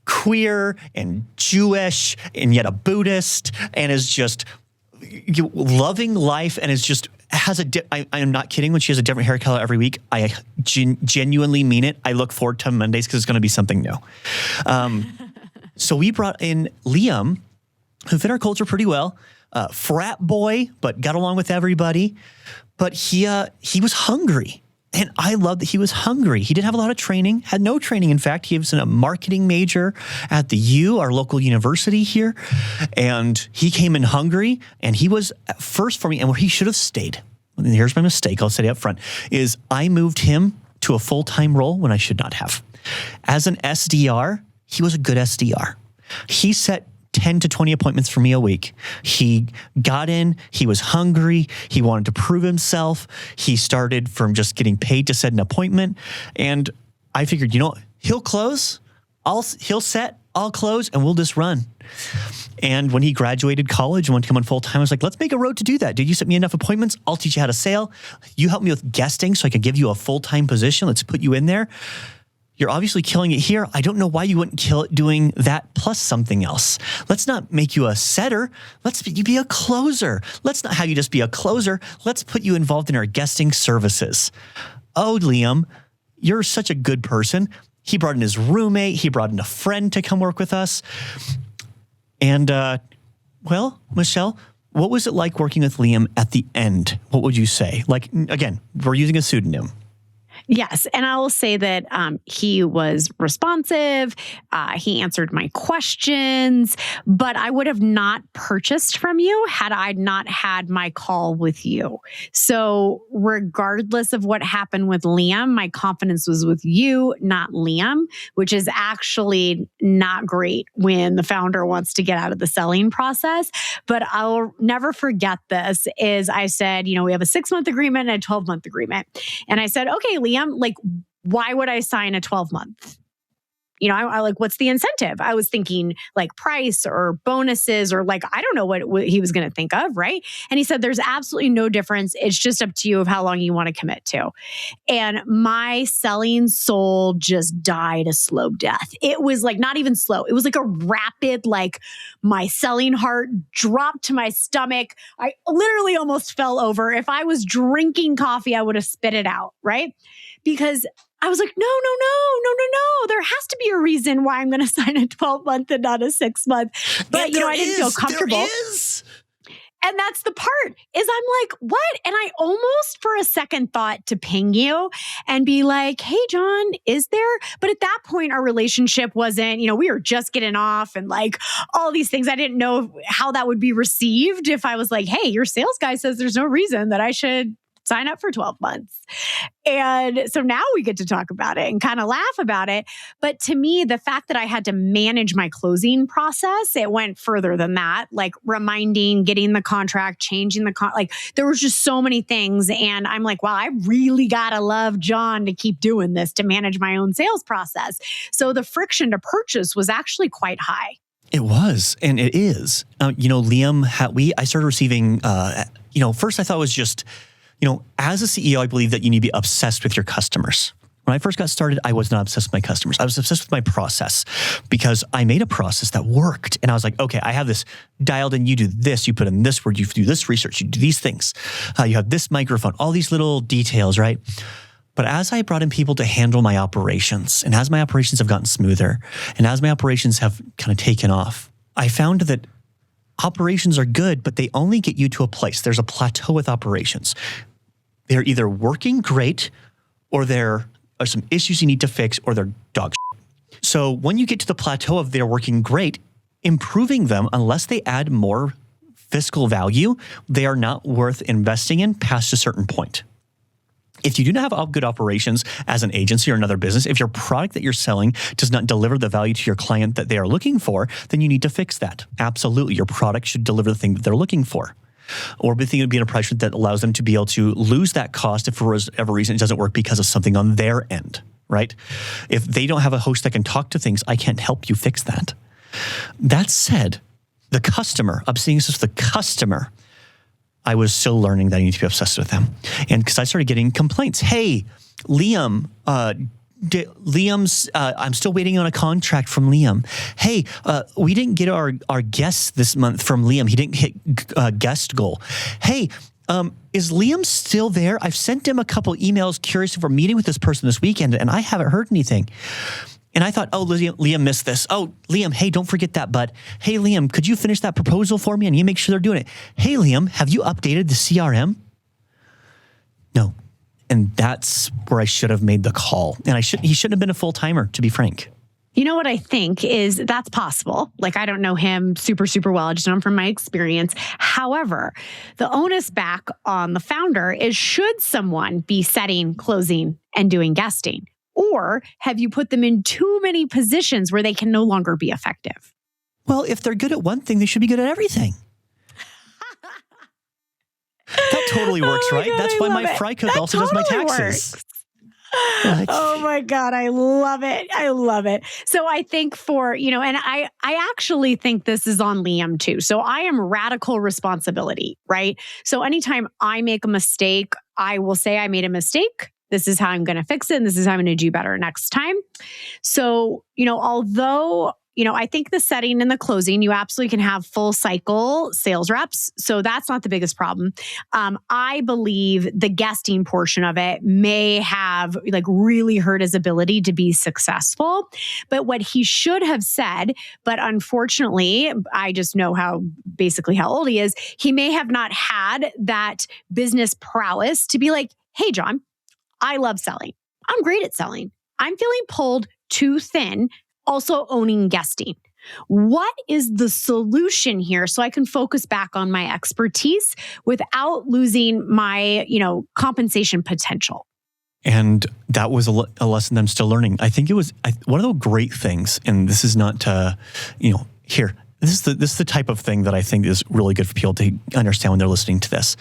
queer and Jewish and yet a Buddhist and is just loving life and is just has I am not kidding when she has a different hair color every week. I genuinely mean it. I look forward to Mondays because it's going to be something new. So we brought in Liam, who fit our culture pretty well. Frat boy, but got along with everybody. But he was hungry. And I love that he was hungry. He didn't have a lot of training, had no training. In fact, he was in a marketing major at the U, our local university here. And he came in hungry, and he was at first for me, and where he should have stayed. And here's my mistake, I'll say it up front, is I moved him to a full-time role when I should not have. As an SDR, he was a good SDR. He set 10 to 20 appointments for me a week. He got in, he was hungry, he wanted to prove himself. He started from just getting paid to set an appointment. And I figured, he'll close, he'll set, I'll close, and we'll just run. And when he graduated college and wanted to come on full time, I was like, let's make a road to do that. Did you set me enough appointments? I'll teach you how to sell. You help me with guesting so I can give you a full-time position. Let's put you in there. You're obviously killing it here. I don't know why you wouldn't kill it doing that plus something else. Let's not make you a setter. You be a closer. Let's not have you just be a closer. Let's put you involved in our guesting services. Oh, Liam, you're such a good person. He brought in his roommate. He brought in a friend to come work with us. And, Michelle, what was it like working with Liam at the end? What would you say? Like, again, we're using a pseudonym. Yes. And I will say that he was responsive. He answered my questions, but I would have not purchased from you had I not had my call with you. So regardless of what happened with Liam, my confidence was with you, not Liam, which is actually not great when the founder wants to get out of the selling process. But I'll never forget this is I said, we have a 6-month agreement and a 12-month agreement. And I said, okay, Liam, like, why would I sign a 12-month? I like, what's the incentive? I was thinking like price or bonuses or like, I don't know what he was going to think of, right? And he said, there's absolutely no difference. It's just up to you of how long you want to commit to. And my selling soul just died a slow death. It was like not even slow. It was like a rapid, like my selling heart dropped to my stomach. I literally almost fell over. If I was drinking coffee, I would have spit it out, right? Because I was like, no. There has to be a reason why I'm going to sign a 12-month and not a 6-month. But, I didn't feel comfortable. There is. And that's the part is I'm like, what? And I almost for a second thought to ping you and be like, hey, John, is there? But at that point, our relationship wasn't, we were just getting off and like all these things. I didn't know how that would be received if I was like, hey, your sales guy says there's no reason that I should sign up for 12 months. And so now we get to talk about it and kind of laugh about it. But to me, the fact that I had to manage my closing process, it went further than that, like reminding, getting the contract, changing the like there was just so many things. And I'm like, wow, I really got to love John to keep doing this, to manage my own sales process. So the friction to purchase was actually quite high. It was, and it is. Liam, I started receiving, first I thought it was just, as a CEO, I believe that you need to be obsessed with your customers. When I first got started, I was not obsessed with my customers. I was obsessed with my process because I made a process that worked. And I was like, okay, I have this dialed in. You do this, you put in this word, you do this research, you do these things. You have this microphone, all these little details, right? But as I brought in people to handle my operations, and as my operations have gotten smoother, and as my operations have kind of taken off, I found that operations are good, but they only get you to a place. There's a plateau with operations. They're either working great, or there are some issues you need to fix, or they're dog shit. So when you get to the plateau of they're working great, improving them, unless they add more fiscal value, they are not worth investing in past a certain point. If you do not have good operations as an agency or another business, if your product that you're selling does not deliver the value to your client that they are looking for, then you need to fix that. Absolutely. Your product should deliver the thing that they're looking for. Or the thing would be in a price that allows them to be able to lose that cost if for whatever reason it doesn't work because of something on their end, right? If they don't have a host that can talk to things, I can't help you fix that. That said, the customer, obsessing with the customer, I was still learning that I need to be obsessed with them. And because I started getting complaints. Hey, Liam, I'm still waiting on a contract from Liam. Hey, we didn't get our guests this month from Liam. He didn't hit guest goal. Hey, is Liam still there? I've sent him a couple emails curious if we're meeting with this person this weekend, and I haven't heard anything. And I thought, Liam missed this. Oh, Liam, hey, don't forget that, bud. Hey, Liam, could you finish that proposal for me and you make sure they're doing it? Hey, Liam, have you updated the CRM? No. And that's where I should have made the call. And he shouldn't have been a full-timer, to be frank. You know what I think is that's possible. Like, I don't know him super, super well. I just know him from my experience. However, the onus back on the founder is, should someone be setting, closing, and doing guesting? Or have you put them in too many positions where they can no longer be effective? Well, if they're good at one thing, they should be good at everything. That totally works, right? God, That's why my fry cook also does my taxes. Oh my God, I love it. I love it. So I think and I actually think this is on Liam too. So I am radical responsibility, right? So anytime I make a mistake, I will say I made a mistake. This is how I'm going to fix it. And this is how I'm going to do better next time. So, although, I think the setting and the closing, you absolutely can have full cycle sales reps. So that's not the biggest problem. I believe the guesting portion of it may have really hurt his ability to be successful. But what he should have said, but unfortunately, I just know how old he is. He may have not had that business prowess to be like, hey, John, I love selling. I'm great at selling. I'm feeling pulled too thin, also owning guesting. What is the solution here so I can focus back on my expertise without losing my, compensation potential? And that was a lesson that I'm still learning. I think it was one of the great things, and this is not to, here. This is the type of thing that I think is really good for people to understand when they're listening to this.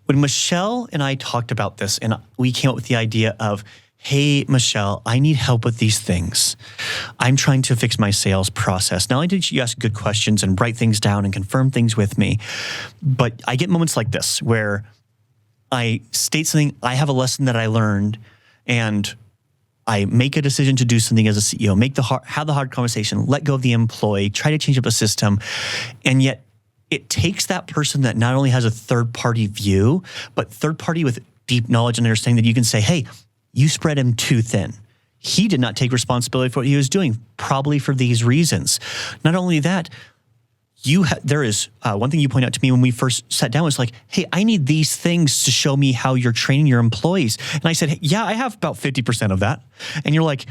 When Michelle and I talked about this, and we came up with the idea of, hey, Michelle, I need help with these things. I'm trying to fix my sales process. Not only did you ask good questions and write things down and confirm things with me, but I get moments like this where I state something, I have a lesson that I learned, and I make a decision to do something as a CEO, have the hard conversation, let go of the employee, try to change up a system, and yet it takes that person that not only has a third-party view, but third-party with deep knowledge and understanding that you can say, hey, you spread him too thin. He did not take responsibility for what he was doing, probably for these reasons. Not only that, there is one thing you point out to me when we first sat down was like, hey, I need these things to show me how you're training your employees. And I said, hey, yeah, I have about 50% of that. And you're like,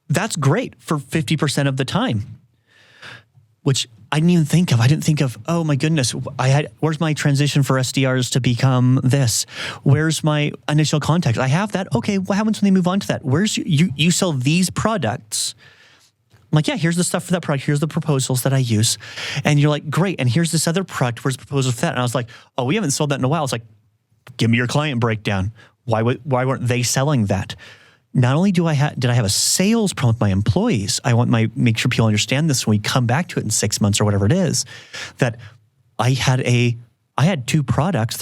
that's great for 50% of the time, which I didn't even think of. I didn't think of, oh my goodness, where's my transition for SDRs to become this? Where's my initial contact? I have that. Okay, what happens when they move on to that? You sell these products. I'm like, yeah, here's the stuff for that product. Here's the proposals that I use. And you're like, great. And here's this other product. Where's the proposal for that? And I was like, oh, we haven't sold that in a while. It's like, give me your client breakdown. Why weren't they selling that? Not only did I have a sales problem with my employees, I want make sure people understand this when we come back to it in 6 months or whatever it is, that I had 3 products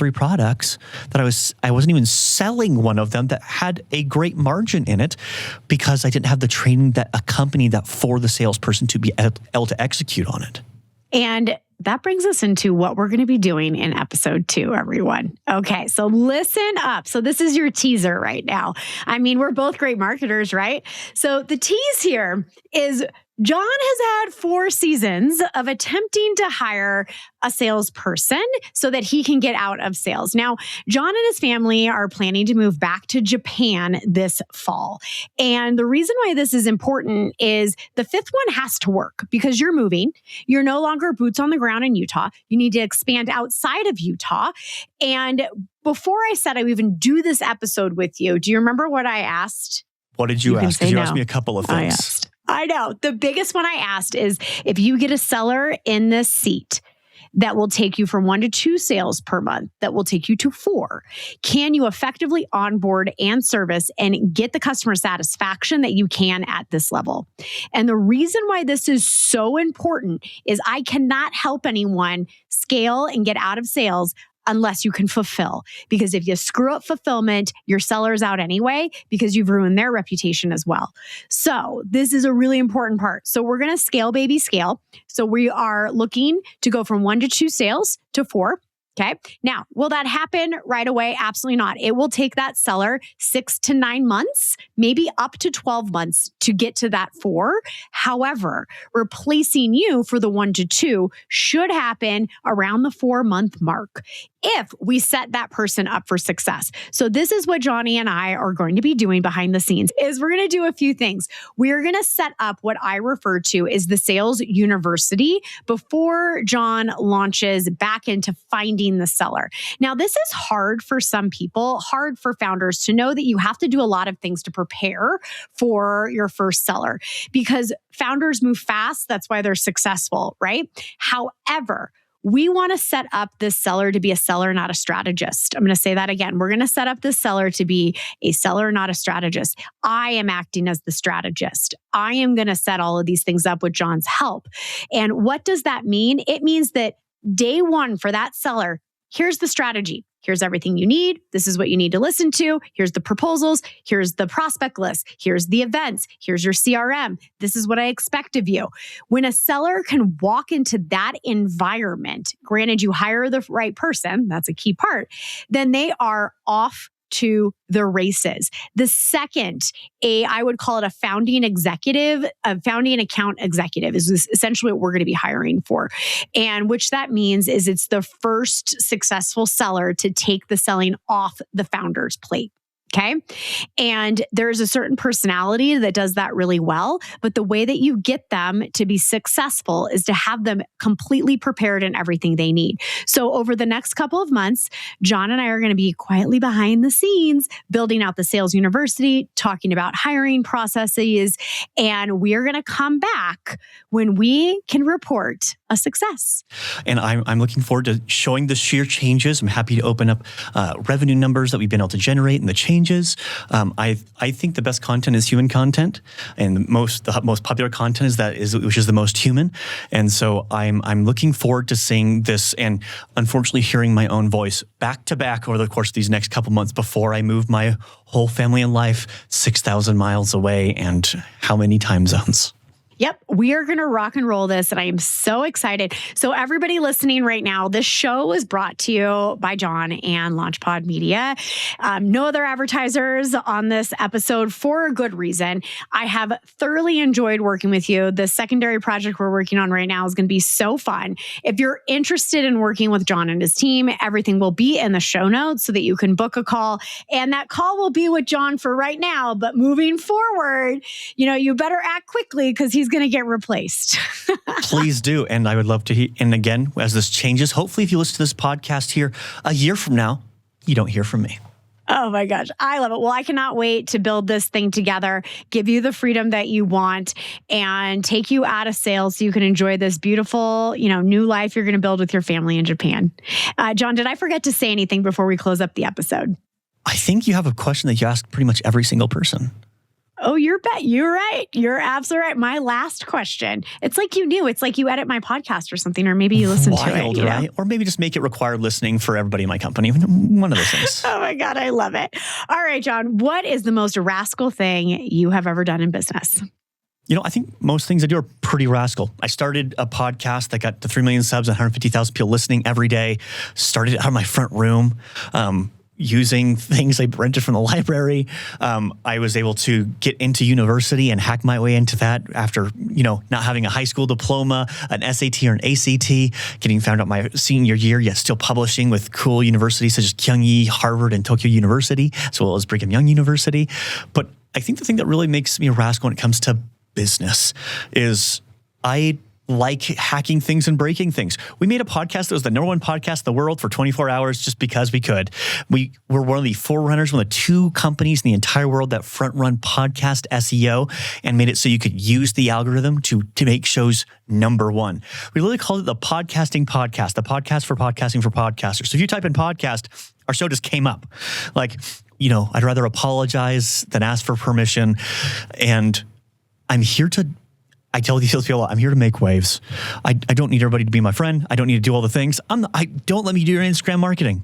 that I wasn't even selling one of them that had a great margin in it because I didn't have the training that accompanied that for the salesperson to be able to execute on it. And that brings us into what we're going to be doing in episode 2, everyone. Okay, so listen up. So this is your teaser right now. I mean, we're both great marketers, right? So the tease here is John has had 4 seasons of attempting to hire a salesperson so that he can get out of sales. Now, John and his family are planning to move back to Japan this fall. And the reason why this is important is the 5th one has to work because you're moving. You're no longer boots on the ground in Utah. You need to expand outside of Utah. And before I said I would even do this episode with you, do you remember what I asked? What did you ask? Because you asked me a couple of things. I know. The biggest one I asked is if you get a seller in this seat that will take you from 1 to 2 sales per month, that will take you to 4, can you effectively onboard and service and get the customer satisfaction that you can at this level? And the reason why this is so important is I cannot help anyone scale and get out of sales unless you can fulfill. Because if you screw up fulfillment, your seller's out anyway because you've ruined their reputation as well. So this is a really important part. So we're going to scale, baby, scale. So we are looking to go from 1 to 2 sales to 4. Okay. Now, will that happen right away? Absolutely not. It will take that seller 6 to 9 months, maybe up to 12 months to get to that 4. However, replacing you for the 1 to 2 should happen around the 4-month mark if we set that person up for success. So this is what Johnny and I are going to be doing behind the scenes is we're going to do a few things. We're going to set up what I refer to as the sales university before John launches back into finding the seller. Now, this is hard for some people, hard for founders to know that you have to do a lot of things to prepare for your first seller because founders move fast. That's why they're successful, right? However, we want to set up this seller to be a seller, not a strategist. I'm going to say that again. We're going to set up this seller to be a seller, not a strategist. I am acting as the strategist. I am going to set all of these things up with John's help. And what does that mean? It means that day 1 for that seller, here's the strategy. Here's everything you need. This is what you need to listen to. Here's the proposals. Here's the prospect list. Here's the events. Here's your CRM. This is what I expect of you. When a seller can walk into that environment, granted you hire the right person, that's a key part, then they are off to the races. The second, I would call it a founding executive, a founding account executive is essentially what we're going to be hiring for. And which that means is it's the first successful seller to take the selling off the founder's plate. Okay. And there's a certain personality that does that really well. But the way that you get them to be successful is to have them completely prepared in everything they need. So over the next couple of months, John and I are going to be quietly behind the scenes, building out the sales university, talking about hiring processes. And we are going to come back when we can report a success. And I'm looking forward to showing the sheer changes. I'm happy to open up revenue numbers that we've been able to generate and the changes. I think the best content is human content, and the most popular content which is the most human. And so I'm looking forward to seeing this and unfortunately hearing my own voice back to back over the course of these next couple months before I move my whole family and life 6,000 miles away and how many time zones. Yep, we are going to rock and roll this, and I am so excited. So everybody listening right now, this show is brought to you by John and LaunchPod Media. No other advertisers on this episode for a good reason. I have thoroughly enjoyed working with you. The secondary project we're working on right now is going to be so fun. If you're interested in working with John and his team, everything will be in the show notes so that you can book a call. And that call will be with John for right now. But moving forward, you better act quickly because he's going to get replaced. Please do. And I would love to hear. And again, as this changes, hopefully if you listen to this podcast here a year from now, you don't hear from me. Oh my gosh, I love it. Well, I cannot wait to build this thing together, give you the freedom that you want, and take you out of sales so you can enjoy this beautiful, new life you're going to build with your family in Japan. John, did I forget to say anything before we close up the episode? I think you have a question that you ask pretty much every single person. Oh, you're right. You're absolutely right. My last question. It's like you knew. It's like you edit my podcast or something, or maybe you listen to it. Right? Or maybe just make it required listening for everybody in my company. One of those things. Oh my God, I love it. All right, John, what is the most rascal thing you have ever done in business? I think most things I do are pretty rascal. I started a podcast that got to 3 million subs and 150,000 people listening every day. Started out of my front room. Using things I rented from the library. I was able to get into university and hack my way into that after, not having a high school diploma, an SAT or an ACT, getting found out my senior year, yet still publishing with cool universities such as Kyunghee, Harvard, and Tokyo University, as well as Brigham Young University. But I think the thing that really makes me a rascal when it comes to business is I like hacking things and breaking things. We made a podcast that was the number one podcast in the world for 24 hours just because we could. We were one of the forerunners, one of the 2 companies in the entire world that front-run podcast SEO and made it so you could use the algorithm to make shows number one. We literally called it the podcasting podcast, the podcast for podcasting for podcasters. So if you type in podcast, our show just came up. I'd rather apologize than ask for permission. And I tell these people, I'm here to make waves. I don't need everybody to be my friend. I don't need to do all the things. Don't let me do your Instagram marketing.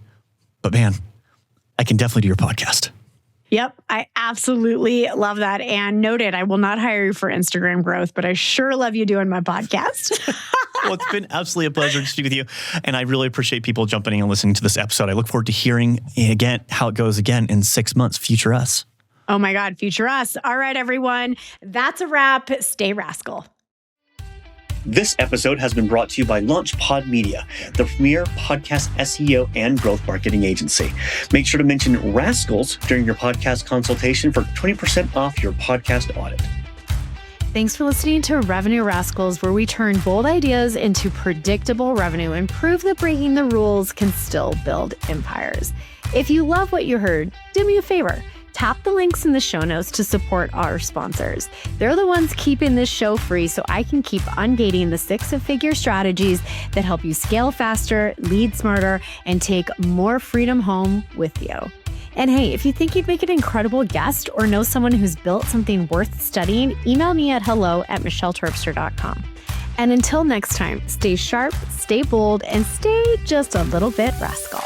But man, I can definitely do your podcast. Yep, I absolutely love that. And noted, I will not hire you for Instagram growth, but I sure love you doing my podcast. Well, it's been absolutely a pleasure to speak with you. And I really appreciate people jumping in and listening to this episode. I look forward to hearing again how it goes again in 6 months. Future us. Oh my God, future us. All right, everyone. That's a wrap. Stay rascal. This episode has been brought to you by LaunchPod Media, the premier podcast SEO and growth marketing agency. Make sure to mention Rascals during your podcast consultation for 20% off your podcast audit. Thanks for listening to Revenue Rascals, where we turn bold ideas into predictable revenue and prove that breaking the rules can still build empires. If you love what you heard, do me a favor. Tap the links in the show notes to support our sponsors. They're the ones keeping this show free so I can keep ungating the 6-figure strategies that help you scale faster, lead smarter, and take more freedom home with you. And hey, if you think you'd make an incredible guest or know someone who's built something worth studying, email me at hello@michelleterpstra.com. And until next time, stay sharp, stay bold, and stay just a little bit rascal.